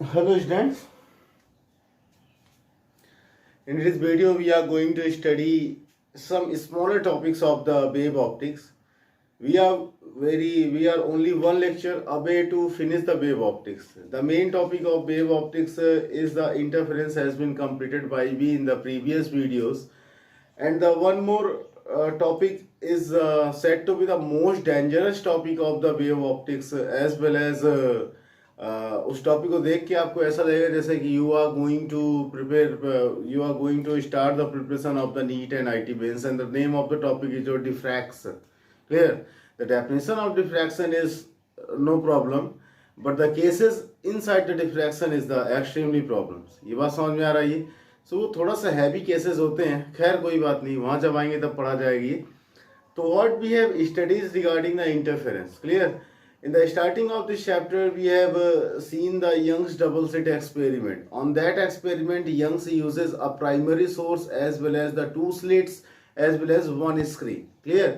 Hello students, in this video we are going to study some smaller topics of the wave optics. We are only one lecture away to finish the wave optics. The main topic of wave optics is the interference has been completed by me in the previous videos, and the one more topic is said to be the most dangerous topic of the wave optics as well as उस topic को देख के आपको ऐसा लगेगा जैसे कि you are going to start the preparation of the NEET and IT mains and the name of the topic is your diffraction. Clear? The definition of diffraction is no problem, but the cases inside the diffraction is the extremely problems. ये बात समझ में आ रही है? सो वो थोड़ा सा हैवी केसेस होते हैं. खैर कोई बात नहीं, वहाँ जब आएंगे तब पढ़ा जाएगी. तो what we have studies regarding the interference. Clear? In the starting of this chapter, we have seen the Young's double slit experiment. On that experiment, Young's uses a primary source as well as the two slits as well as one screen. Clear?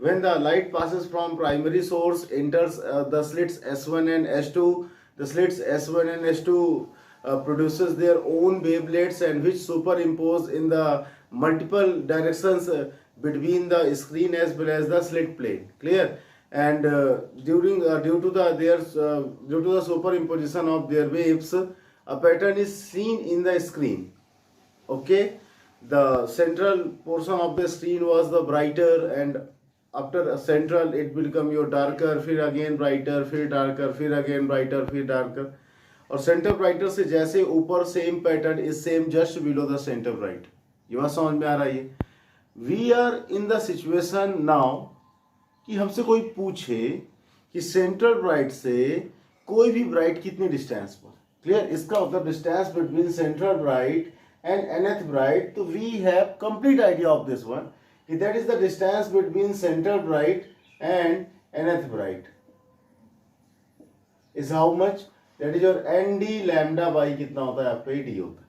When the light passes from primary source, enters the slits S1 and S2. The slits S1 and S2 produces their own wavelets and which superimpose in the multiple directions between the screen as well as the slit plane. Clear? And due to the superimposition of their waves, a pattern is seen in the screen. Okay, the central portion of the screen was the brighter, and after a central it will become your darker, फिर again brighter, फिर darker, फिर again brighter, फिर darker. और center brighter से जैसे ऊपर same pattern is same just below the center bright. ये बात समझ में आ रही है? We are in the situation now कि हमसे कोई पूछे कि सेंट्रल ब्राइट से कोई भी ब्राइट कितने डिस्टेंस पर. क्लियर? इसका मतलब distance between central bright and nth bright. तो we have complete idea of this one कि that is the distance between central bright and nth bright is how much? That is your n d lambda by कितना होता है आपका? D होता है.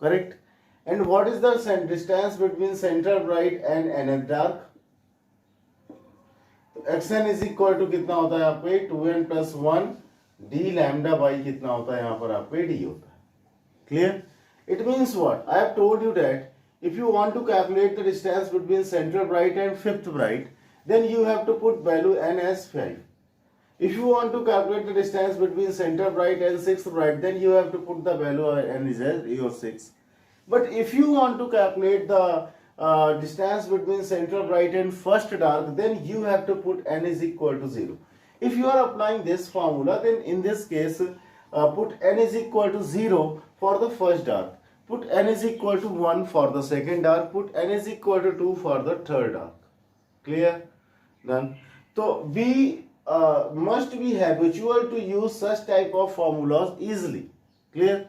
Correct? And what is the distance between central bright and nth dark? xn is equal to कितना होता है आपके? 2n plus 1 D lambda by कितना होता है यहाँ पर आपके? डी होता है. Clear? It means what? I have told you that if you want to calculate the distance between central bright and fifth bright, then you have to put value n as 5. If you want to calculate the distance between central bright and sixth bright, then you have to put the value n is as your 6. But if you want to calculate the distance between central bright and first dark, then you have to put n is equal to 0. If you are applying this formula, then in this case put n is equal to 0 for the first dark, put n is equal to 1 for the second dark, put n is equal to 2 for the third dark. Clear? Done. So we must be habitual to use such type of formulas easily. Clear?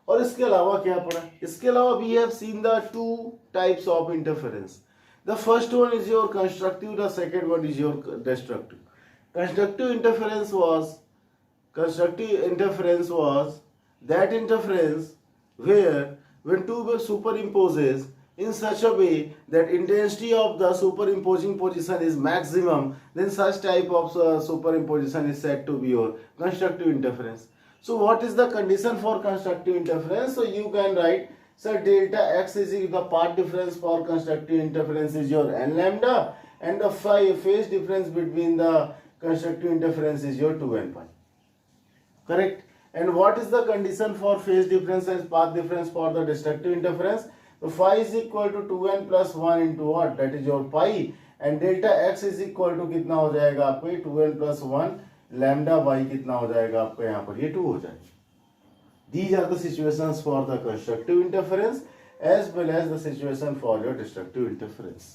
और इसके अलावा क्या पढ़ा? इसके अलावा we have seen the two types of interference. The first one is your constructive, the second one is your destructive. Constructive interference was that interference where when two waves superimposes in such a way that intensity of the superimposing position is maximum, then such type of superimposition is said to be your constructive interference. So what is the condition for constructive interference? So you can write, sir, delta x is the path difference for constructive interference is your n lambda, and the phase difference between the constructive interference is your 2n pi. Correct? And what is the condition for phase difference and path difference for the destructive interference? So phi is equal to 2n plus 1 into what? That is your pi. And delta x is equal to कितना हो जाएगा आपको? 2n plus 1 lambda by कितना हो जाएगा आपको यहाँ पर? ये 2 हो जाएगा. These are the situations for the constructive interference as well as the situation for your destructive interference.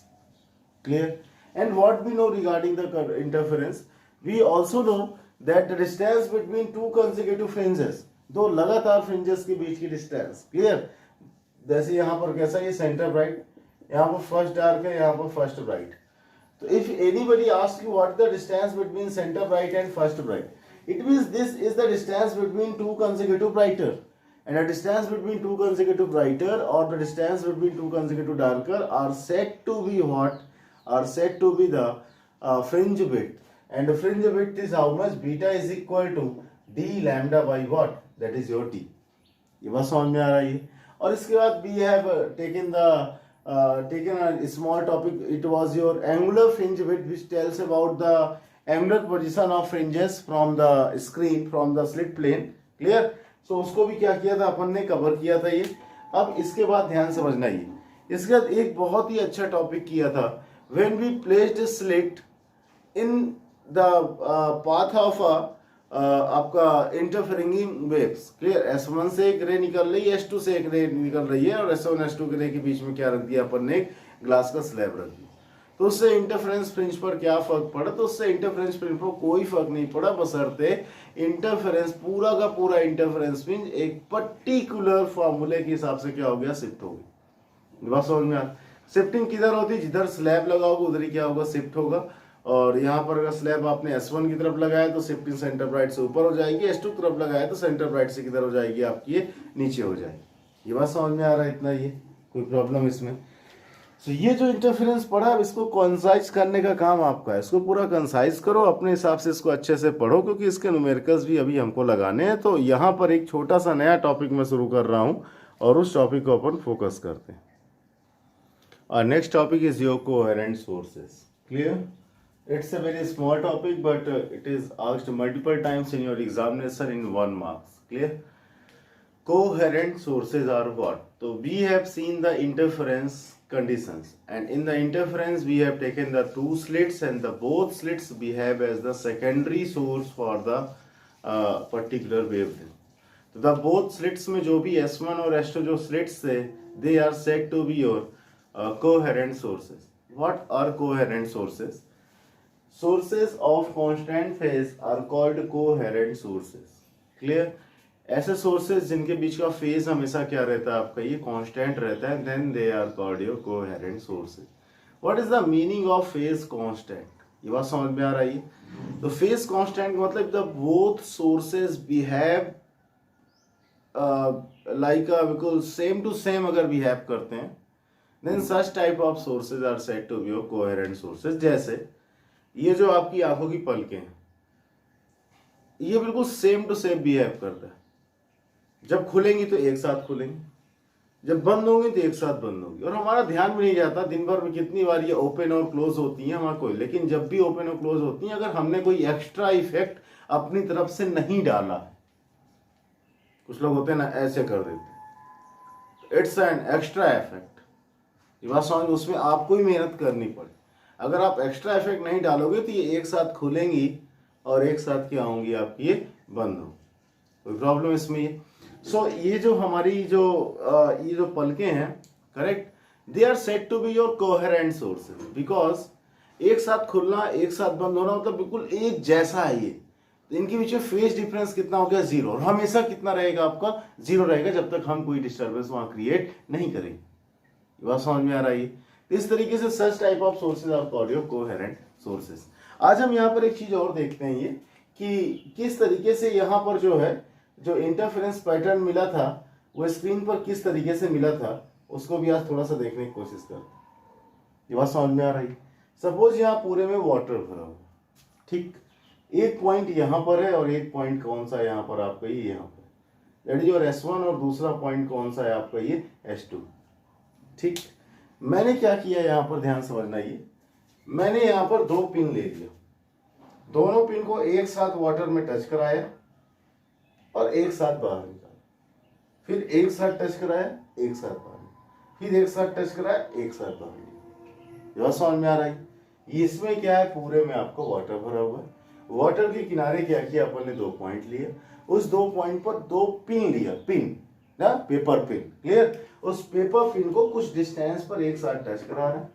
Clear? And what we know regarding the interference, we also know that the distance between two consecutive fringes, दो लगातार fringes के बीच की distance. Clear? जैसे यहाँ पर कैसा ये center bright, यहाँ पर first dark है, यहाँ पर first bright. So if anybody asks you what the distance between center bright and first bright, it means this is the distance between two consecutive brighter, and the distance between two consecutive brighter or the distance between two consecutive darker are said to be what? Are said to be the fringe width. And the fringe width is how much? Beta is equal to D lambda by what, that is your T. ये बात समझ में आ रही है। और इसके बाद we have taken a small topic. It was your angular fringe width, which tells about the angular position of fringes from the screen, from the slit plane. Clear? So उसको भी क्या किया था अपन ने, कवर किया था ये। अब इसके बाद ध्यान समझना, ये इसके बाद एक बहुत ही अच्छा टॉपिक किया था, when we placed a slit in the path of a आपका इंटरफेरिंग वेव्स। क्लियर? S1 से एक रे निकल रही है, S2 से एक रे निकल रही है, और S1 S2 के रे के बीच में क्या रख दिया अपन ने, एक ग्लास का स्लैब रख दिया। तो उससे इंटरफेरेंस फ्रिंज पर क्या फर्क पड़ा? तो उससे इंटरफेरेंस फ्रिंज पर कोई फर्क नहीं पड़ा, बशर्ते इंटरफेरेंस, पूरा का पूरा इंटरफेरेंस फ्रिंज एक पर्टिकुलर फॉर्मूले के हिसाब से क्या हो गया, शिफ्ट हो गई। बात समझ में आ? शिफ्टिंग किधर होती है? जिधर स्लैब लगा होगा उधर ही क्या होगा, शिफ्ट होगा। और यहाँ पर अगर स्लैब आपने S1 की तरफ लगाया तो शिफ्टिंग सेंटर ब्राइट से ऊपर हो जाएगी, S2 की तरफ लगाया तो सेंटर ब्राइट से किधर हो जाएगी आपकी, ये नीचे हो जाएगी। ये बात समझ में आ रहा है? इतना ये कोई प्रॉब्लम इसमें? तो ये जो इंटरफेरेंस पढ़ा, इसको कंसाइज करने का काम आपका है। इसको पूरा कंसाइज करो अपने हिसाब से, इसको अच्छे से पढ़ो, क्योंकि इसके न्यूमेरिकल्स भी अभी हमको लगाने हैं। तो यहाँ पर एक छोटा सा नया टॉपिक मैं शुरू कर रहा हूँ, और उस टॉपिक को अपन फोकस करते हैं। और next topic is your coherent sources. Clear? It's a very small topic, but it is asked multiple times in your examination in 1 marks. Clear? Coherent sources are what? So we have seen the interference conditions, and in the interference we have taken the two slits, and the both slits behave as the secondary source for the particular wavelength. तो the both slits में जो भी S1 और S2 जो slits थे, they are said to be your coherent sources. What are coherent sources? Sources of constant phase are called coherent sources. Clear? ऐसे sources जिनके बीच का phase हमेशा क्या रहता है आपका, ये constant रहता है, then they are called your coherent sources. What is the meaning of phase constant? ये बात समझ में आ रही है? तो phase constant का मतलब the both sources behave like बिल्कुल same to same अगर behave करते हैं, then such type of sources are said to be your coherent sources. जैसे ये जो आपकी आंखों की पलकें हैं, ये बिल्कुल सेम टू सेम बिहेव करता है। जब खुलेंगी तो एक साथ खुलेंगी, जब बंद होंगी तो एक साथ बंद होगी, और हमारा ध्यान भी नहीं जाता दिन भर में कितनी बार ये ओपन और क्लोज होती हैं हमारा कोई। लेकिन जब भी ओपन और क्लोज होती हैं, अगर हमने कोई एक्स्ट्रा इफेक्ट अपनी तरफ से नहीं डाला है, कुछ लोग होते हैं ना ऐसे कर देते, इट्स एन एक्स्ट्रा इफेक्ट। ये बात समझ, उसमें आपको ही मेहनत करनी पड़े। अगर आप एक्स्ट्रा इफेक्ट नहीं डालोगे तो ये एक साथ खुलेंगी और एक साथ क्या होंगी आपकी, ये बंद हो। कोई प्रॉब्लम इसमें ये? सो ये जो हमारी ये जो पलकें हैं, correct, they are said to be your coherent sources, because एक साथ खुलना एक साथ बंद होना मतलब बिल्कुल एक जैसा है ये। तो इनके बीच में फेज डिफरेंस कितना हो गया, 0। और हमेशा कितना रहेगा आपका, 0 रहेगा, जब तक हम कोई डिस्टर्बेंस वहां क्रिएट नहीं करेंगे। ये बात समझ में आ रही है? इस तरीके से such type of sources are called your coherent sources. आज हम यहाँ पर एक चीज और देखते हैं, ये कि किस तरीके से यहाँ पर जो है, जो इंटरफेरेंस पैटर्न मिला था वो स्क्रीन पर किस तरीके से मिला था, उसको भी आज थोड़ा सा देखने की कोशिश करते हैं। ये बात समझ में आ रही? सपोज यहाँ पूरे में वाटर भरा हुआ, ठीक, एक पॉइंट यहाँ पर है और एक पॉइंट कौन सा है यहाँ पर आपका, ये यहाँ पर, दैट इज योर S1, और दूसरा पॉइंट कौन सा है आपका, ये S2। ठीक, मैंने क्या किया यहाँ पर, ध्यान समझना, ये मैंने यहाँ पर 2 पिन ले लिया, दोनों पिन को एक साथ वाटर में टच कराया और एक साथ बाहर निकाला, फिर एक साथ टच कराया, एक साथ बाहर, फिर एक साथ टच कराया, एक साथ बाहर। यह समझ में आ रहा है? इसमें क्या है, पूरे में आपको वाटर भरा हुआ है। वाटर के किनारे क्या किया अपन ने, 2 पॉइंट लिए, उस 2 पॉइंट पर 2 पिन लिया, पिन ना, पेपर पिन। क्लियर? उस पेपर पिन को कुछ डिस्टेंस पर एक साथ टच करा रहे हैं,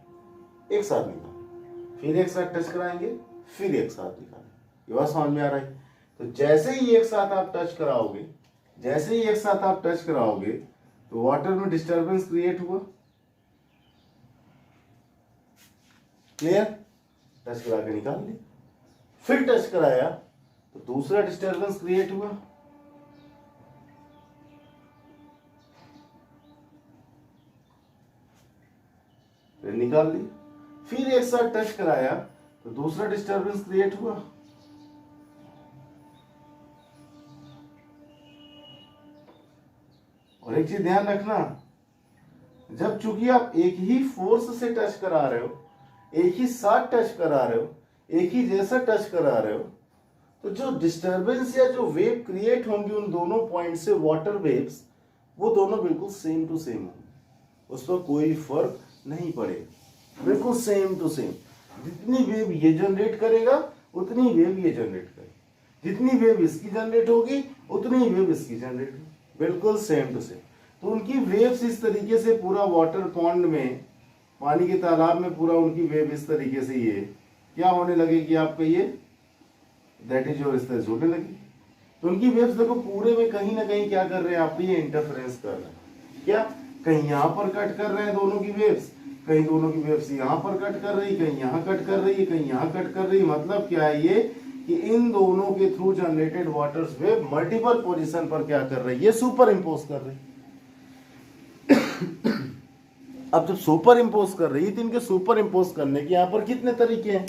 एक साथ निकाल, फिर एक साथ टच कराएंगे, फिर एक साथ निकालेंगे। ये बात समझ में आ रहा है? तो जैसे ही एक साथ आप टच कराओगे, जैसे ही एक साथ आप टच कराओगे तो वाटर में डिस्टर्बेंस क्रिएट हुआ। क्लियर? टच करा के निकाल लिया, फिर टच कराया तो दूसरा डिस्टर्बेंस क्रिएट हुआ, फिर निकाल ली, फिर एक साथ टच कराया तो दूसरा डिस्टर्बेंस क्रिएट हुआ, और एक चीज ध्यान रखना, जब चूंकि आप एक ही फोर्स से टच करा रहे हो, एक ही साथ टच करा रहे हो, एक ही जैसा टच करा रहे हो, तो जो डिस्टरबेंस या जो वेव क्रिएट होंगी उन दोनों पॉइंट से, वाटर वेव्स, वो दोनों बिल्कुल सेम टू सेम होंगे, उस पर कोई फर्क नहीं पड़ेगा, बिल्कुल सेम टू सेम। जितनी वेव ये जनरेट करेगा उतनी वेव ये जनरेट करेगा, जितनी वेव इसकी जनरेट होगी उतनी वेव इसकी जनरेट होगी, बिल्कुल सेम टू सेम। तो उनकी वेव्स इस तरीके से पूरा वाटर पॉन्ड में, पानी के तालाब में पूरा उनकी वेव इस तरीके से ये क्या होने लगेगी आपका, ये दैट इज योर, इस तरह होने लगेगी। तो उनकी वेव्स देखो पूरे में कहीं ना कहीं क्या कर रहे हैं आप, ये इंटरफेरेंस कर रहे हैं। क्या कहीं यहाँ पर कट कर रहे हैं दोनों की वेव्स, कहीं दोनों की वेव्स यहाँ पर कट कर रही, कहीं यहाँ कट कर रही है, कहीं यहाँ कट कर रही। मतलब क्या है ये कि इन दोनों के through generated waters wave multiple position पर क्या कर रही है, सुपर इम्पोज कर रही। अब जब सुपर इम्पोज कर रही है तो इनके सुपर इम्पोज करने के यहाँ पर कितने तरीके हैं,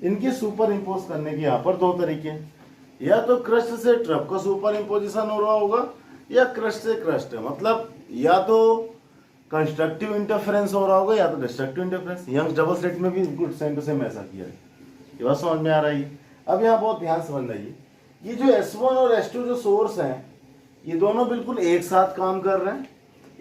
इनके सुपर इम्पोज करने के यहाँ पर दो तरीके हैं। या तो क्रस्ट से ट्रफ का सुपर इम्पोजिशन हो रहा होगा, या क्रस्ट से क्रस्ट, मतलब या तो कंस्ट्रक्टिव इंटरफेरेंस हो रहा होगा या तो destructive interference. Young's double slit में भी गुड सेम टू सेम ऐसा किया है, ये बात समझ में आ रही है। अब यहाँ बहुत ध्यान से समझना, ये जो S1 और S2 जो सोर्स हैं, ये दोनों बिल्कुल एक साथ काम कर रहे हैं,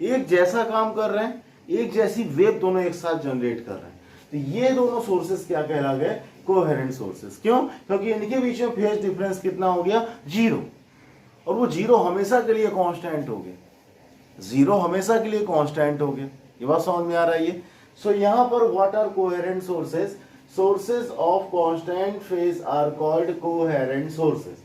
एक जैसा काम कर रहे हैं, एक जैसी वेव दोनों एक साथ जनरेट कर रहे हैं। तो ये दोनों सोर्सेस क्या कहला गए, कोहेरेंट सोर्सेस। क्यों? क्योंकि इनके बीच में फेज डिफरेंस कितना हो गया, 0, और वो 0 हमेशा के लिए कांस्टेंट हो गया, 0 हमेशा के लिए कांस्टेंट हो गया। ये बात समझ में आ रही है। सो यहाँ पर what are coherent sources, sources of constant phase are called coherent sources.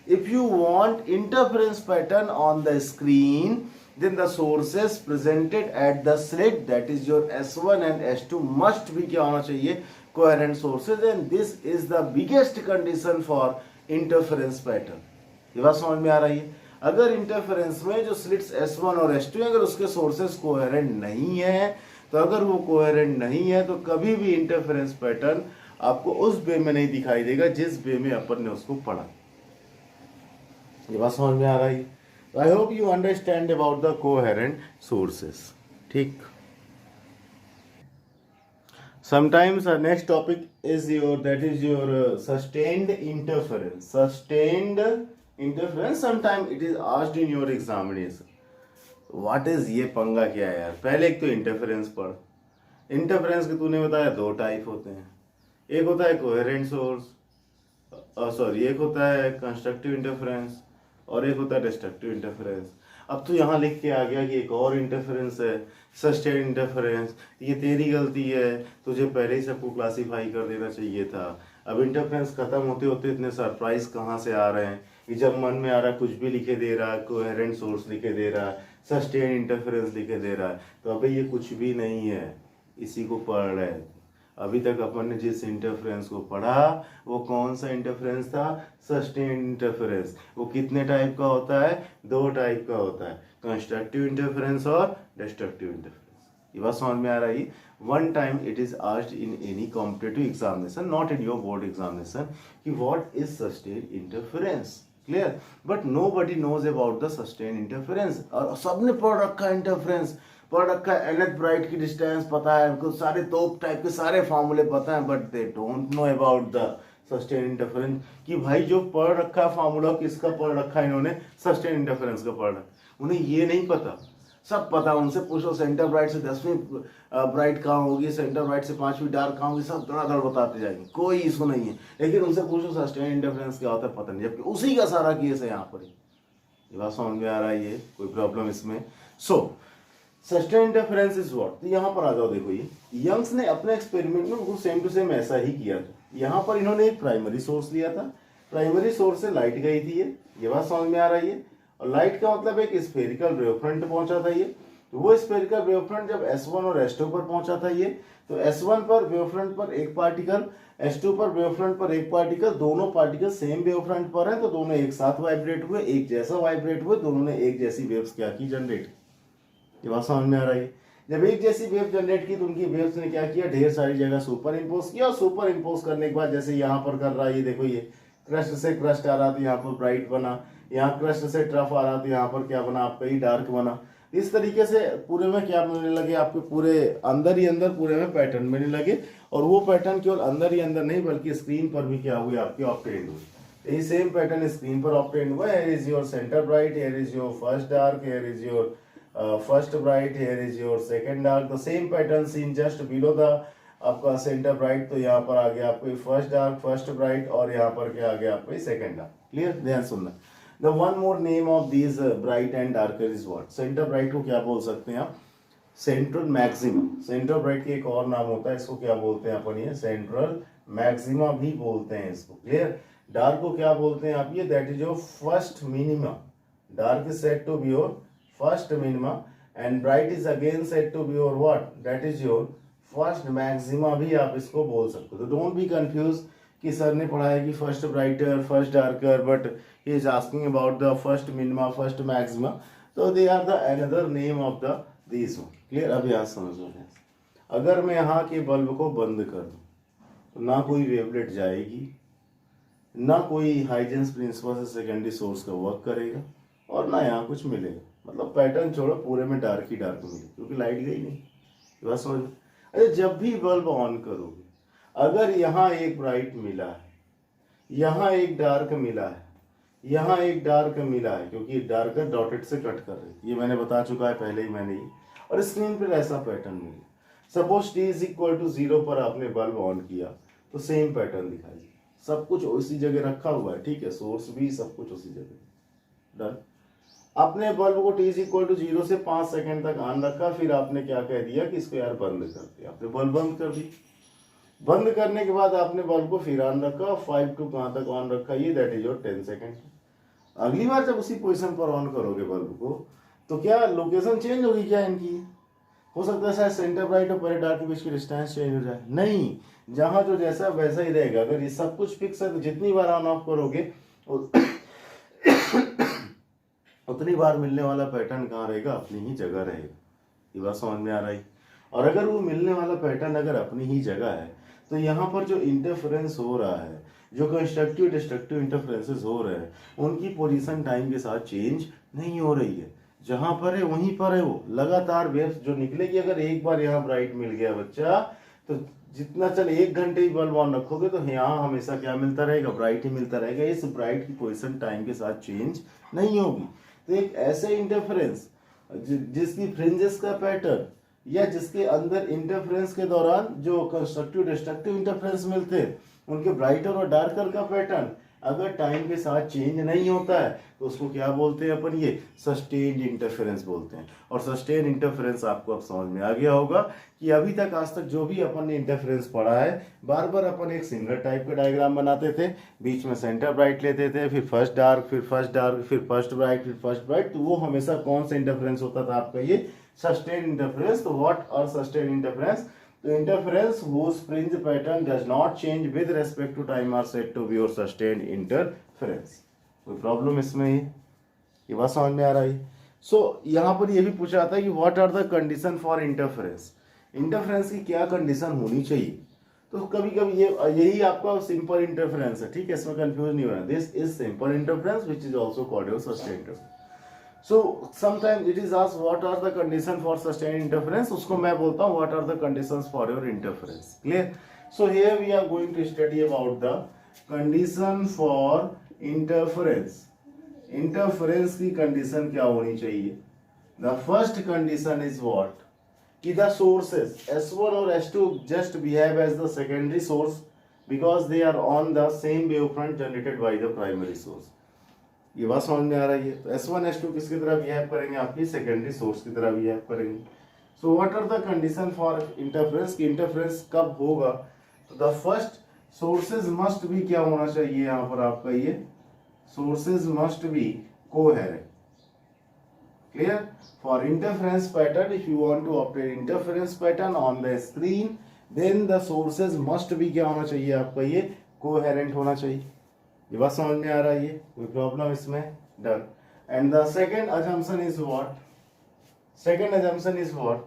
If you want interference pattern on the screen, then the sources presented at the slit, that is your S1 and S2, must be क्या होना चाहिए, coherent sources, and this is the biggest condition for interference pattern. ये बात समझ में आ रही है। अगर इंटरफेरेंस में जो स्लिट्स S1 और S2 अगर उसके सोर्सेस कोहेरेंट नहीं है, तो अगर वो कोहेरेंट नहीं है तो कभी भी इंटरफेरेंस पैटर्न आपको उस वे में नहीं दिखाई देगा जिस वे में अपन ने उसको पढ़ा। ये बात समझ में आ रही है। I hope you understand about the coherent sources. ठीक, sometimes next topic is your, that is your sustained interference. Sustained interference, sometime it is asked in your examination. What is ये पंगा क्या है यार। पहले एक तो इंटरफेरेंस पढ़। इंटरफेरेंस के तूने बताया दो टाइप होते हैं, एक होता है कोहेरेंट सोर्स, सॉरी एक होता है कंस्ट्रक्टिव इंटरफेरेंस और एक होता है डिस्ट्रक्टिव इंटरफेरेंस। अब तो यहाँ लिख के आ गया कि एक और इंटरफेरेंस है, सस्टेन्ड इंटरफेरेंस। ये तेरी गलती है, तुझे पहले ही सबको क्लासीफाई कर देना चाहिए था। अब इंटरफेरेंस खत्म होते होते इतने सरप्राइज कहाँ से आ रहे हैं कि जब मन में आ रहा है कुछ भी लिखे दे रहा है, कोहेरेंट सोर्स लिखे दे रहा है, सस्टेन्ड इंटरफेरेंस लिखे दे रहा है। तो अबे ये कुछ भी नहीं है, इसी को पढ़ रहे हैं। अभी तक अपन ने जिस इंटरफेरेंस को पढ़ा वो कौन सा इंटरफेरेंस था, सस्टेन्ड इंटरफेरेंस। वो कितने टाइप का होता है, दो टाइप का होता है, कंस्ट्रक्टिव इंटरफेरेंस और डिस्ट्रक्टिव इंटरफेरेंस। ये बात समझ में आ रही। One time it is asked in any competitive examination, not in your board examination, कि what is sustained interference. Clear? But nobody knows about the sustained interference. और सबने पढ़ रखा है इंटरफेरेंस, पढ़ रखा है एनथ ब्राइट की डिस्टेंस पता है उनको, सारे तोप टाइप के सारे फॉर्मूले पता है, but they don't know about the sustained interference. कि भाई जो पढ़ रखा है फॉर्मूला किसका पढ़ रखा है इन्होंने, सस्टेन्ड इंटरफेरेंस का पढ़ रखा। उन्हें ये नहीं पता, सब पता। उनसे पूछो सेंटर ब्राइट से 10वीं ब्राइट कहाँ होगी, सेंटर ब्राइट से 5वीं डार्क कहाँ होगी, सब धड़ाधड़ बताते जाएंगे, कोई इशू नहीं है। लेकिन उनसे पूछो सस्टेन्ड इंटरफेरेंस क्या होता है, पता नहीं, जबकि उसी का सारा केस है यहाँ पर। ये बात समझ में आ रहा है, ये कोई प्रॉब्लम इसमें। सो सस्टेन्ड इंटरफेरेंस इज व्हाट। तो यहाँ पर आ जाओ, देखो ये यंग्स ने अपने एक्सपेरिमेंट में वो सेम टू सेम ऐसा ही किया था। यहाँ पर इन्होंने एक प्राइमरी सोर्स लिया था, प्राइमरी सोर्स से लाइट गई थी, ये बात समझ में आ रही है। और लाइट का मतलब एक स्फेरिकल वेवफ्रंट पहुंचा था ये। तो वो स्फेरिकल वेवफ्रंट जब S1 और S2 पर पहुंचा था ये, तो S1 पर वेवफ्रंट पर एक पार्टिकल, S2 पर वेवफ्रंट पर एक पार्टिकल, दोनों पार्टिकल सेम वेवफ्रंट पर हैं, तो दोनों एक साथ वाइब्रेट हुए, एक जैसा वाइब्रेट हुए, दोनों ने एक जैसी वेव्स क्या की, जनरेट। ये बात समझ में आ रही है। जब एक जैसी वेव जनरेट की तो उनकी वेव्स ने क्या किया, ढेर सारी जगह सुपर इम्पोज किया। और सुपर इम्पोज करने के बाद जैसे यहाँ पर कर रहा है, ये देखो ये क्रस्ट से क्रस्ट आ रहा था, यहाँ पर ब्राइट बना, यहाँ क्रस्ट से ट्रफ आ रहा था, यहाँ पर क्या बना आपका, ये डार्क बना। इस तरीके से पूरे में क्या मिलने लगे, आपके पूरे अंदर ही अंदर पूरे में पैटर्न मिलने लगे, और वो पैटर्न केवल अंदर ही अंदर नहीं बल्कि स्क्रीन पर भी क्या हुए, आपके ऑब्टेन्ड हुए। ये सेम पैटर्न स्क्रीन पर ऑब्टेन्ड हुआ। Here is your centre bright, here is your first dark, here is your first bright, here is your second dark. The same pattern seen just below the आपका centre bright. तो यहाँ पर आ गया आपको first dark, first bright, और यहाँ पर क्या आ गया आपको सेकंड डार्क। क्लियर, ध्यान सुनना। The one more name of these bright and darker is what? Centre bright को क्या बोल सकते हैं आप? Central maxima. सेंट्रल ब्राइट के एक और नाम होता है, इसको क्या बोलते हैं अपन? ये सेंट्रल मैक्सिमा भी बोलते हैं इसको। क्लियर। डार्क को क्या बोलते हैं आप? ये that is your first minima. Dark is said to be your first minima and bright is again said to be your what? That is your first maxima भी आप इसको बोल सकते हो। तो डोंट बी कंफ्यूज कि सर ने पढ़ाया कि first brighter, first darker, but he is asking about the first minima, first maxima. तो they are the another name of the this one. Clear. अब यहाँ समझो, अगर मैं यहाँ के बल्ब को बंद कर दूँ तो ना कोई वेवलेट जाएगी, ना कोई हाइजेंस प्रिंसिपल से सेकेंडरी सोर्स का वर्क करेगा, और ना यहाँ कुछ मिलेगा। मतलब पैटर्न छोड़ो, पूरे में डार्क ही डार्क मिलेगा क्योंकि लाइट गई नहीं। बस समझ। अरे जब भी बल्ब ऑन करोगे, अगर यहाँ एक ब्राइट मिला है, यहाँ एक डार्क मिला है, यहाँ एक डार्क मिला है, क्योंकि डार्कर डॉटेड से कट कर रही है, ये मैंने बता चुका है पहले ही मैंने ये। और स्क्रीन पर ऐसा पैटर्न मिला, suppose T is equal to 0 पर आपने बल्ब ऑन किया तो सेम पैटर्न दिखाई। सब कुछ उसी जगह रखा हुआ है, ठीक है, सोर्स भी सब कुछ उसी जगह। डन। आपने बल्ब को टी इज इक्वल टू 0 से 5 सेकंड तक ऑन रखा, फिर आपने क्या कह दिया कि इसको यार बंद कर दिया, आपने बल्ब बंद कर दी। बंद करने के बाद आपने बल्ब को फिर ऑन रखा, 5 टू कहाँ तक ऑन रखा, ये दैट इज योर 10 सेकंड। अगली बार जब उसी पोजीशन पर ऑन करोगे बल्ब को, तो क्या लोकेशन चेंज होगी क्या इनकी? हो सकता है शायद सेंटर ब्राइट और पहले डार्क के बीच की डिस्टेंस चेंज हो जाए। नहीं, जहां जो जैसा वैसा ही रहेगा। अगर ये सब कुछ फिक्स है तो जितनी बार ऑन ऑफ करोगे उतनी बार मिलने वाला पैटर्न कहाँ रहेगा? अपनी ही जगह रहेगा। ये बात समझ में आ रही? और अगर वो मिलने वाला पैटर्न अगर अपनी ही जगह है, तो यहाँ पर जो इंटरफेरेंस हो रहा है, जो कंस्ट्रक्टिव डिस्ट्रक्टिव इंटरफेरेंसेस हो रहे हैं, उनकी पोजीशन टाइम के साथ चेंज नहीं हो रही है। जहां पर है वहीं पर है, वो लगातार वेव्स जो निकलेगी। अगर एक बार यहाँ ब्राइट मिल गया बच्चा, तो जितना चल 1 घंटे ही बल्ब ऑन रखोगे तो यहाँ हमेशा क्या मिलता रहेगा? ब्राइट ही मिलता रहेगा। इस ब्राइट की पोजीशन टाइम के साथ चेंज नहीं होगी। तो एक ऐसे इंटरफेरेंस जिसकी फ्रिंजेस का पैटर्न या जिसके अंदर इंटरफेरेंस के दौरान जो कंस्ट्रक्टिव डिस्ट्रक्टिव इंटरफेरेंस मिलते हैं, उनके ब्राइटर और डार्कर का पैटर्न अगर टाइम के साथ चेंज नहीं होता है तो उसको क्या बोलते हैं अपन? ये सस्टेन्ड इंटरफेरेंस बोलते हैं। और सस्टेन्ड इंटरफेरेंस आपको अब समझ में आ गया होगा कि अभी तक आज तक जो भी अपन ने इंटरफेरेंस पढ़ा है, बार बार अपन एक सिंगल टाइप का डायग्राम बनाते थे, बीच में सेंटर ब्राइट लेते थे, फिर फर्स्ट डार्क, फिर फर्स्ट डार्क, फिर फर्स्ट ब्राइट, फिर फर्स्ट ब्राइट। तो वो हमेशा कौन सा इंटरफेरेंस होता था आपका? ये सस्टेन्ड इंटरफेरेंस। तो what are sustained interference? The interference whose fringe pattern does not change with respect to time are said to be your sustained interference. कोई प्रॉब्लम इसमें? ये बात समझ में आ रही? सो यहाँ पर ये भी पूछा था कि what are the condition for interference? Interference की क्या कंडीशन होनी चाहिए? तो कभी कभी यही आपका सिंपल इंटरफेरेंस है, ठीक है, इसमें कंफ्यूज नहीं होना। This is simple interference which is also called your sustained interference. So sometimes it is asked what are the conditions for sustained interference, उसको मैं बोलता हूँ what are the conditions for your interference. Clear? So here we are going to study about the condition for interference. Interference की condition क्या होनी चाहिए? The first condition is what? कि the sources S1 और S2 just behave as the secondary source because they are on the same wavefront generated by the primary source. ये बात समझ में आ रही है? तो S1 S2 किसकी तरह बिहेव करेंगे? आपकी सेकेंडरी सोर्स की तरह बिहेव करेंगे। So what are the condition for interference? की इंटरफेरेंस कब होगा? तो the first sources must be क्या होना चाहिए यहाँ पर आपका? ये sources must be coherent. Clear? For interference pattern, if you want to obtain interference pattern on the screen, then the sources must be क्या होना चाहिए आपका? ये कोहेरेंट होना चाहिए। ये बात समझ में आ रही है? कोई प्रॉब्लम इसमें? Done. And the second assumption is what? Second assumption is what?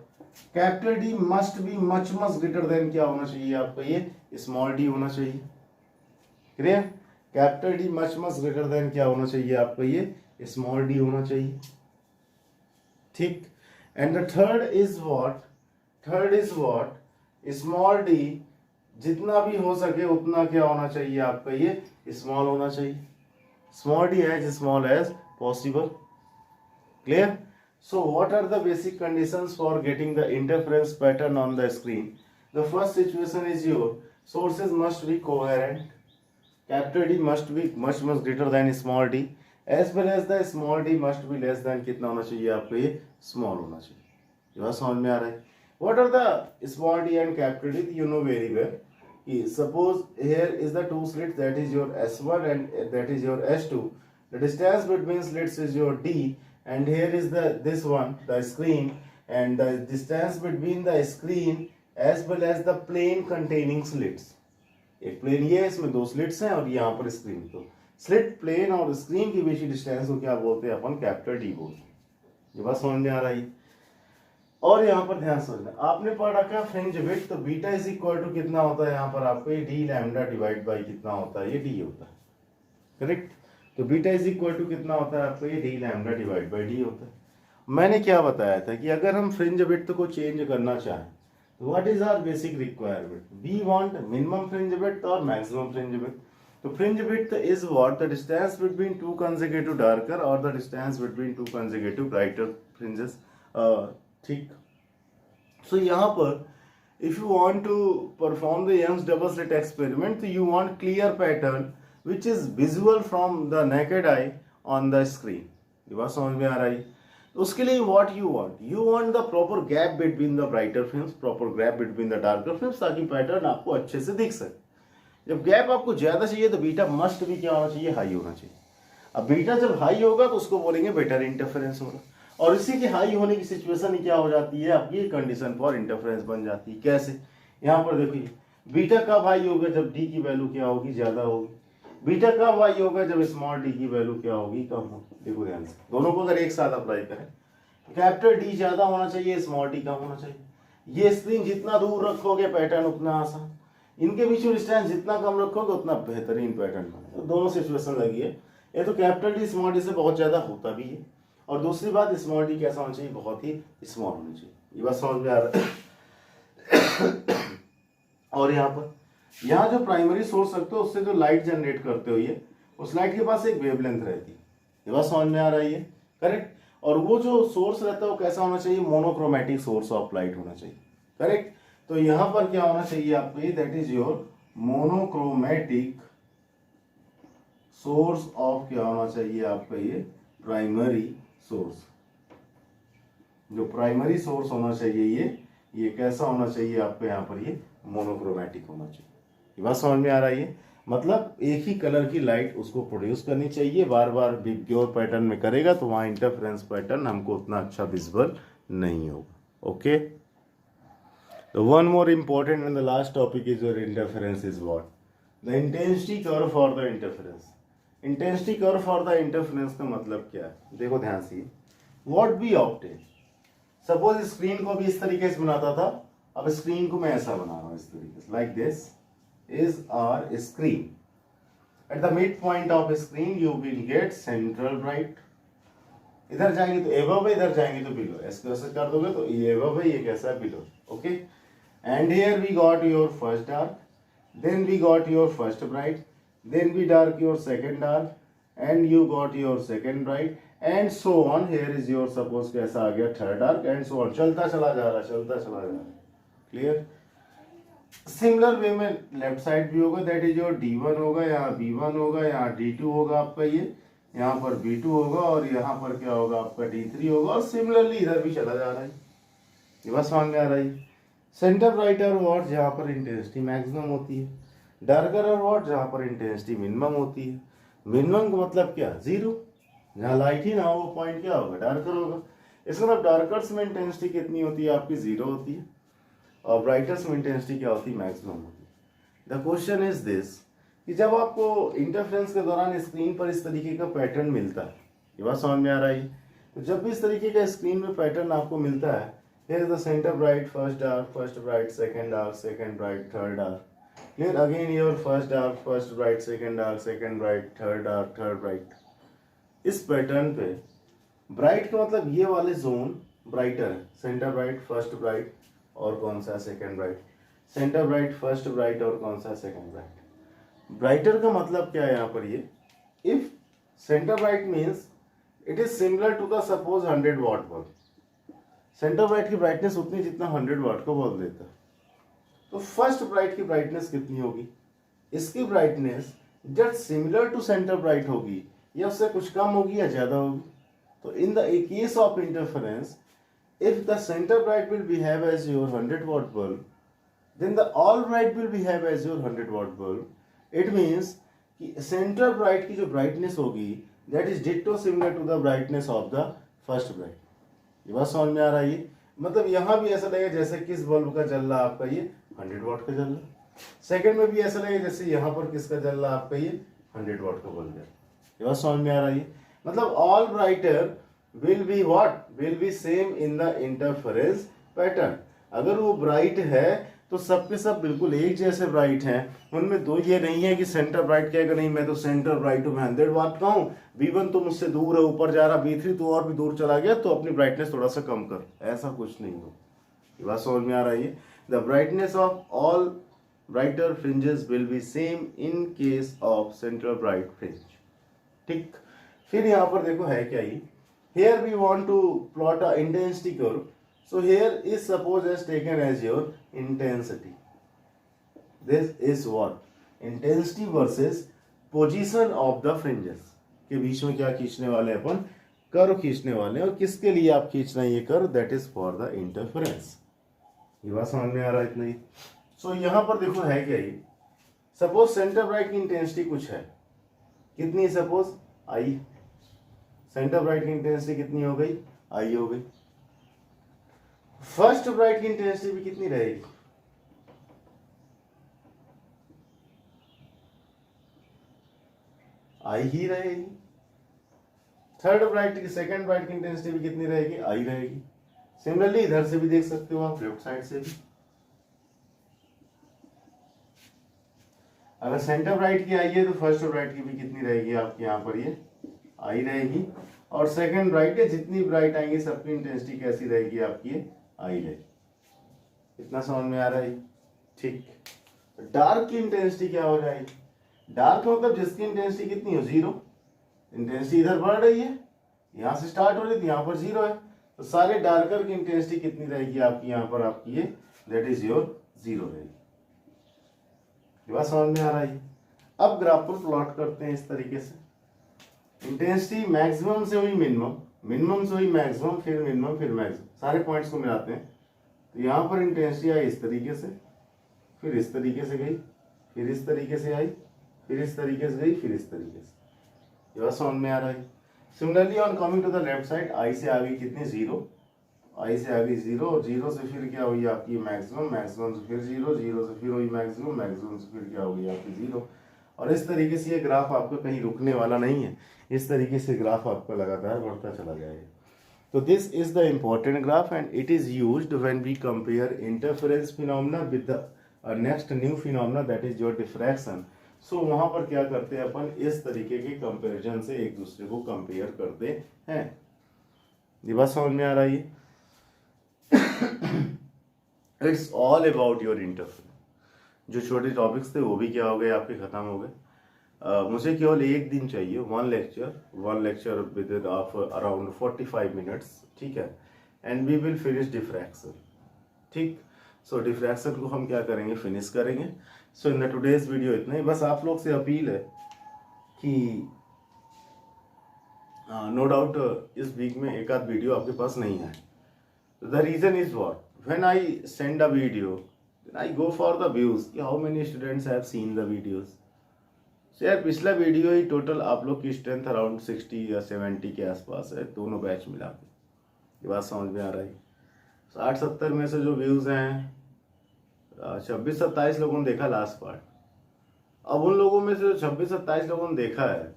Capital D must be much much greater than क्या होना चाहिए आपका? ये स्मॉल डी होना चाहिए। Clear? Capital D much much greater than क्या होना चाहिए आपका? ये स्मॉल डी होना चाहिए। ठीक। And the third is what small D, जितना भी हो सके उतना क्या होना चाहिए आपका ये स्मॉल होना चाहिए, small D as small as possible. Clear? So what are the basic conditions for getting the interference pattern on the screen? The first situation is your sources must be coherent. Capital D must be much greater than small d, as well as the small d must be less than कितना होना चाहिए आपको ये small होना चाहिए. ये बात समझ में आ रहा है? What are the small d and capital D? You know very well. Suppose here is the two slits, that is your S1 and that is your S2. The distance between slits is your D. And here is this one, the screen, and the distance between the screen as well as the plane containing slits. एक plane ये है, इसमें दो slits हैं और यहाँ पर screen. तो स्लिट प्लेन और स्क्रीन के बीच की डिस्टेंस को क्या बोलते हैं अपन? कैपिटल डी बोलते हैं. ये बात समझ में आ रही है? और यहाँ पर ध्यान समझना, आपने पढ़ रखा है फ्रिंज विड्थ, तो बीटा इज इक्वल टू कितना होता है यहाँ पर आपको? ये डी लैम्डा डिवाइड बाई कितना होता है? ये डी होता है. करेक्ट? तो बीटा इज इक्वल टू कितना होता है आपको? ये D lambda divide by D होता है. मैंने क्या बताया था कि अगर हम फ्रिंज विड्थ को चेंज करना चाहें तो what is our basic requirement? We want minimum fringe width और मैक्सिमम फ्रिंज विड्थ. तो fringe width is what? The distance between two consecutive darker और the distance between two consecutive brighter fringes. ठीक. So यहाँ पर if you want to perform the Young's double slit experiment, so you want clear pattern which is visible from the naked eye on the screen. ये बात समझ में आ रही है? उसके लिए what you want the proper gap between the brighter films, proper gap between the darker films, ताकि पैटर्न आपको अच्छे से दिख सके. जब गैप आपको ज्यादा चाहिए तो बीटा मस्ट भी क्या होना चाहिए? हाई होना चाहिए. अब बीटा जब हाई होगा तो उसको बोलेंगे बेटर इंटरफेरेंस होगा. और इसी के हाई होने की सिचुएशन क्या हो जाती है? आपकी कंडीशन फॉर इंटरफेरेंस बन जाती है. कैसे? यहाँ पर देखिए, बीटा कब हाई होगा? जब डी की वैल्यू क्या होगी? ज्यादा होगी. बीटा कब हाई होगा? जब स्मॉल डी की वैल्यू क्या होगी? कम होगी. देखो ध्यान से, दोनों को अगर एक साथ अप्लाई करें, कैपिटल डी ज्यादा होना चाहिए, स्मॉल डी कम होना चाहिए. ये स्क्रीन जितना दूर रखोगे पैटर्न उतना आसान, इनके बीच में डिस्टेंस जितना कम रखोगे उतना बेहतरीन पैटर्न बनेगा. तो दोनों सिचुएशन लगी है. ये तो कैपिटल डी स्मॉल डी से बहुत ज्यादा होता भी है, और दूसरी बात स्मॉल डी कैसा होना चाहिए? बहुत ही स्मॉल होना चाहिए. ये बात समझ में आ रहा है? और यहाँ जो प्राइमरी सोर्स रखते हो उससे जो लाइट जनरेट करते हो ये, उस लाइट के पास एक वेवलेंथ रहती है. ये बात समझ में आ रही है? करेक्ट. और वो जो सोर्स रहता है वो कैसा होना चाहिए? मोनोक्रोमेटिक सोर्स ऑफ लाइट होना चाहिए. करेक्ट. तो यहाँ पर क्या होना चाहिए आपको? That is your monochromatic source of क्या होना चाहिए आपका? ये प्राइमरी सोर्स. जो प्राइमरी सोर्स होना चाहिए ये कैसा होना चाहिए आपको? यहाँ पर ये मोनोक्रोमेटिक होना चाहिए. ये बात समझ में आ रही है? मतलब एक ही कलर की लाइट उसको प्रोड्यूस करनी चाहिए. बार बार प्योर पैटर्न में करेगा तो वहाँ इंटरफेरेंस पैटर्न हमको उतना अच्छा विजिबल नहीं होगा. ओके. तो one more important and the last topic is your interference is what? The intensity curve for the interference. Intensity curve for the interference का मतलब क्या है? देखो ध्यान से, what B obtain. Suppose screen को भी इस तरीके से बनाता था, अब स्क्रीन को मैं ऐसा बना रहा हूं इस तरीके से. Like this is our screen. At the mid point of screen you will get central bright. इधर जाएंगे तो एबव है, इधर जाएंगे तो बिलो. ऐसे कर दोगे तो ये एबव है, ये कैसा है? Below. Okay. And here we got your first dark, then we got your first bright, then we dark your second dark, and you got your second bright, and so on. Here is your suppose कैसा आ गया? Third dark, and so on. चलता चला जा रहा है. Clear. Similar way में left side भी होगा. दैट इज योर D1 होगा, यहाँ B1 होगा, यहाँ D2 होगा आपका, ये यहाँ पर B2 होगा, और यहाँ पर क्या होगा आपका? D3 होगा. और सिमिलरली इधर भी चला जा रहा है. ये बात समझ में आ रही है? Centre brighter what? जहाँ पर इंटेंसिटी मैक्सिमम होती है. डार्कर और वॉट? जहाँ पर इंटेंसिटी मिनिमम होती है. मिनिमम का मतलब क्या? जीरो. जहाँ लाइट ही ना हो वो पॉइंट क्या होगा? डार्कर होगा. इसका मतलब डार्कर्स में इंटेंसिटी कितनी होती है आपकी? जीरो होती है. और ब्राइटर्स में इंटेंसिटी क्या होती है? मैक्सिमम होती है. द क्वेश्चन इज दिस कि जब आपको इंटरफेरेंस के दौरान स्क्रीन पर इस तरीके का पैटर्न मिलता है, ये बात समझ में आ रही है? तो जब भी इस तरीके का स्क्रीन में पैटर्न आपको मिलता है, here is the centre bright, first dark, first bright, second dark, second bright, third dark. Here again your first dark, first bright, second bright, third bright. इस पैटर्न पे ब्राइट का मतलब ये वाले जोन ब्राइटर है, सेंटर ब्राइट, फर्स्ट ब्राइट और कौन सा second bright, centre bright, first bright और कौन सा सेकंड ब्राइट। ब्राइटर का मतलब क्या है यहाँ पर, ये if centre bright means it is similar to the suppose 100 watt bulb. Centre bright की ब्राइटनेस उतनी जितना 100 वाट का बल्ब देता है। तो फर्स्ट ब्राइट की ब्राइटनेस कितनी होगी, इसकी brightness just similar to centre bright होगी या उससे कुछ कम होगी या ज्यादा होगी। तो in the case of interference, if the center bright will behave as your 100 watt bulb, then the all bright will behave as your 100 watt bulb. It means कि center bright की जो brightness होगी that is ditto similar to the brightness of the first bright. ये बात समझ में आ रहा है। मतलब यहाँ भी ऐसा लगेगा जैसे किस बल्ब का जल रहा आपका ये 100 वाट का जल रहा, सेकंड में भी ऐसा लगेगा जैसे यहाँ पर किसका जल रहा आपका ये 100 वाट का बल्ब है। ये बात समझ में आ रहा है। मतलब all brighter will be what, will be same in the interference pattern। अगर वो ब्राइट है तो सब के सब बिल्कुल एक जैसे ब्राइट हैं, उनमें दो ये नहीं है कि सेंटर ब्राइट कहेगा नहीं मैं तो सेंटर ब्राइट हूँ, मैं 100 वाट का हूँ, V1 तो मुझसे दूर है ऊपर जा रहा, V3 तो और भी दूर चला गया तो अपनी ब्राइटनेस थोड़ा सा कम कर, ऐसा कुछ नहीं हो। ये बात समझ में आ रही है। The brightness of all brighter fringes will be same in case of central bright fringe. ठीक, फिर यहाँ पर देखो है क्या ये, here we want to plot a intensity curve, so here is suppose as taken as your intensity, this is what intensity versus position of the fringes के बीच में क्या खींचने वाले हैं अपन, कर्व खींचने वाले हैं। और किसके लिए आप खींच रहे हैं ये curve, that is for the interference. ये बात समझ में आ रहा है इतना ही। सो यहाँ पर देखो है क्या ये, सपोज सेंटर ब्राइट की इंटेंसिटी कुछ है, कितनी, सपोज आई, सेंटर ब्राइट की इंटेंसिटी कितनी हो गई, आई हो गई। फर्स्ट ब्राइट की इंटेंसिटी भी कितनी रहेगी, आई ही रहेगी। थर्ड ब्राइट की, सेकंड ब्राइट की इंटेंसिटी भी कितनी रहेगी, आई रहेगी। सिमिलरली इधर से भी देख सकते हो आप, लेफ्ट साइड से भी। अगर सेंटर ब्राइट की आई है तो फर्स्ट ब्राइट की भी कितनी रहेगी आपकी यहाँ पर, ये आई रहेगी। और सेकंड ब्राइट है, जितनी ब्राइट आएंगी सबकी इंटेंसिटी कैसी रहेगी आपकी, आई रहेगी। इतना समझ में आ रहा है। ठीक, डार्क की इंटेंसिटी क्या हो जाएगी, डार्क मतलब जिसकी इंटेंसिटी कितनी हो, जीरो। इंटेंसिटी इधर बढ़ रही है, यहाँ से स्टार्ट हो रही थी, यहाँ पर जीरो है, तो सारे डार्कर की इंटेंसिटी कितनी रहेगी आपकी यहाँ पर, आपकी ये दैट इज योर जीरो रहेगी। ये बात समझ में आ रहा है। अब ग्राफ पर प्लॉट करते हैं इस तरीके से, इंटेंसिटी मैक्सिमम से हुई मिनिमम, मिनिमम से हुई मैक्सिमम, फिर मिनिमम, फिर मैक्सिमम, सारे पॉइंट्स को मिलाते हैं। तो यहाँ पर इंटेंसिटी आई इस तरीके से, फिर इस तरीके से गई, फिर इस तरीके से आई, फिर इस तरीके से गई, फिर इस तरीके से। ये बात समझ में आ रहा है। Similarly on coming to the left side, आई से आ गई कितनी, जीरो, आई से आ गई जीरो, और जीरो से फिर क्या हुई आपकी मैक्सिमम, मैक्सिमम से फिर जीरो, जीरो से फिर हुई मैक्सिमम, मैक्सिमम से फिर क्या होगी आपकी जीरो। और इस तरीके से ये ग्राफ आपका कहीं रुकने वाला नहीं है, इस तरीके से ग्राफ आपका लगातार बढ़ता चला जाएगा। तो this is the important graph and it is used when we compare interference phenomena with the next new phenomena that is your diffraction. So वहां पर क्या करते हैं अपन, इस तरीके के कंपैरिजन से एक दूसरे को कंपेयर करते हैं। ये बात समझ में आ रही है। It's all about your interference. जो छोटे टॉपिक्स थे वो भी क्या हो गए आपके, खत्म हो गए। मुझे केवल एक दिन चाहिए, one lecture with of around 45 minutes, ठीक है, and we will finish diffraction. ठीक, सो डिफ्रैक्शन को हम क्या करेंगे, फिनिश करेंगे। So in the today's video इतना ही। बस आप लोग से अपील है कि नो डाउट इस वीक में एक आध वीडियो आपके पास नहीं है। The reason is what, when I send a video I go for the views कि how many students have seen the videos। So यार पिछला वीडियो ही टोटल आप लोग की स्ट्रेंथ अराउंड 60 या 70 के आसपास है, दोनों बैच मिला के। ये बात समझ में आ रही है। 60-70 में से जो व्यूज़ हैं 26-27 लोगों ने देखा लास्ट पार्ट। अब उन लोगों में से जो 26-27 लोगों ने देखा है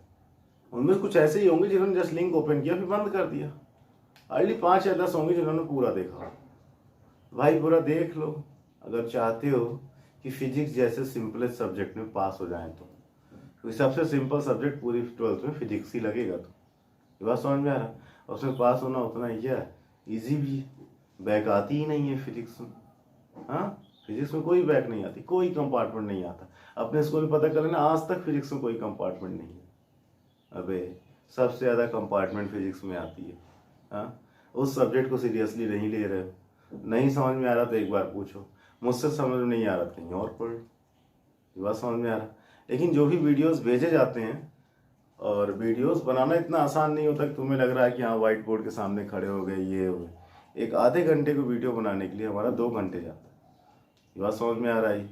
उनमें कुछ ऐसे ही होंगे जिन्होंने जस्ट लिंक ओपन किया फिर बंद कर दिया। अर्ली 5 या 10 होंगे जिन्होंने पूरा देखा। भाई पूरा देख लो अगर चाहते हो कि फिजिक्स जैसे सिंपलेस्ट सब्जेक्ट में पास हो जाएं तो सबसे सिंपल सब्जेक्ट पूरी 12th में फिजिक्स ही लगेगा। तो ये बात समझ में आ रहा है। उसमें पास होना उतना ही है इजी भी है, बैक आती ही नहीं है फिजिक्स में। हाँ, फिजिक्स में कोई बैक नहीं आती, कोई कंपार्टमेंट नहीं आता। अपने स्कूल में पता करें ना, आज तक फिजिक्स में कोई कंपार्टमेंट नहीं है। अबे सबसे ज़्यादा कंपार्टमेंट फिजिक्स में आती है। हाँ, उस सब्जेक्ट को सीरियसली नहीं ले रहे हो, नहीं समझ में आ रहा तो एक बार पूछो, मुझसे समझ में नहीं आ रहा कहीं और पढ़, ये बात समझ में आ रहा। लेकिन जो भी वीडियोस भेजे जाते हैं, और वीडियोस बनाना इतना आसान नहीं होता कि तुम्हें लग रहा है कि हाँ व्हाइट बोर्ड के सामने खड़े हो गए, ये हो गए। एक आधे घंटे को वीडियो बनाने के लिए हमारा 2 घंटे जाता है, ये बात समझ में आ रहा है।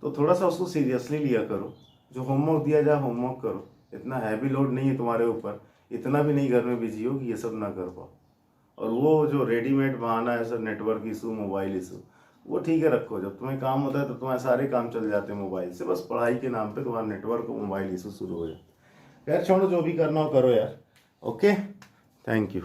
तो थोड़ा सा उसको सीरियसली लिया करो, जो होमवर्क दिया जाए होमवर्क करो, इतना हैवी लोड नहीं है तुम्हारे ऊपर, इतना भी नहीं घर में बिजी हो कि ये सब ना कर पाओ। और वो जो रेडीमेड बहाना है sir, network issue, mobile issue, वो ठीक है रखो। जब तुम्हें काम होता है तो तुम्हारे सारे काम चल जाते हैं मोबाइल से, बस पढ़ाई के नाम पे तुम्हारा नेटवर्क और मोबाइल इशू शुरू हो जाए। खैर छोड़ो, जो भी करना हो करो यार। Okay, thank you.